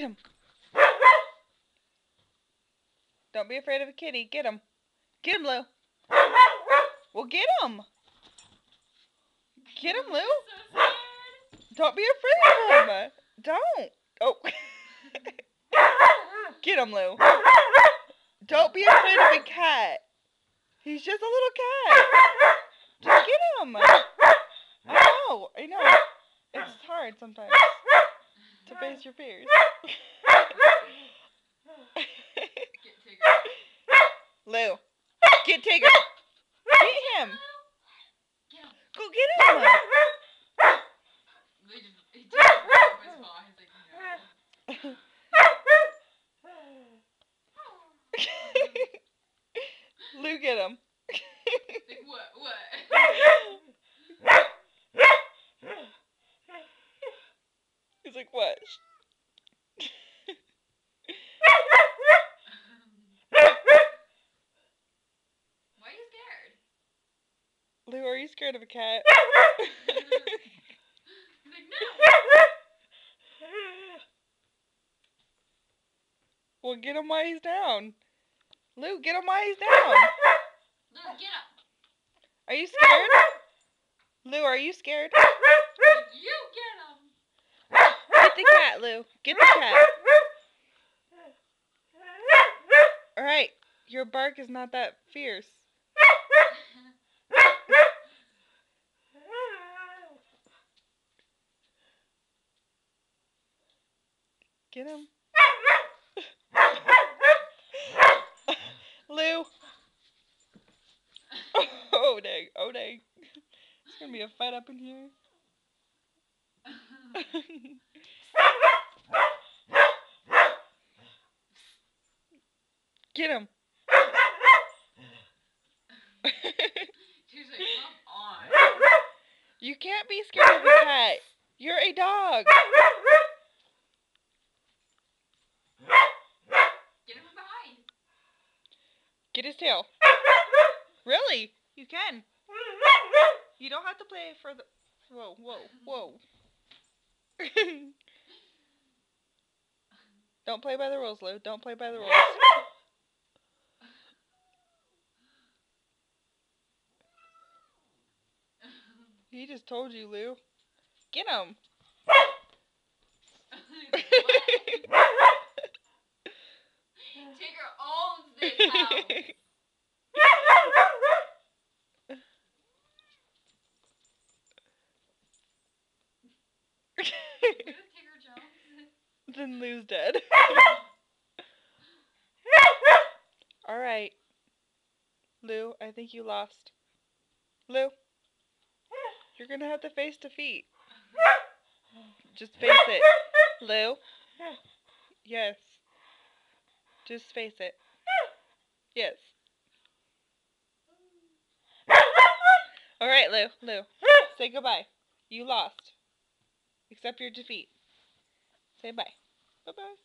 him. Don't be afraid of a kitty. Get him. Get him, Lou. Well, get him. Get him, Lou. Don't be afraid of him. Don't. Oh. Get him, Lou. Don't be afraid of a cat. He's just a little cat. Just get him. I know. It's hard sometimes to face your fears. Lou, get Tigger. Get him. Go get him. Lou, get him. What? He's like, what? Why are you scared? Lou, are you scared of a cat? He's like, no. Well, get him while he's down. Lou, get him while he's down. Lou, get him. Are you scared? Lou, are you scared? You get him. Get the cat, Lou. Get the cat. Alright, your bark is not that fierce. Get him. Lou. Oh dang, oh dang. It's gonna be a fight up in here. Get him. She's like, come on. You can't be scared of a cat. You're a dog. Get him from behind. Get his tail. Really? You can. You don't have to play for the... Whoa. Don't play by the rules, Lou. Don't play by the rules. He just told you, Lou. Get him. Tigger owns this house. Tigger jumps. Then Lou's dead. Alright. Lou, I think you lost. Lou, you're gonna have to face defeat. Just face it. Lou? Yes. Just face it. Yes. Alright, Lou. Say goodbye. You lost. Accept your defeat. Say bye. Bye-bye.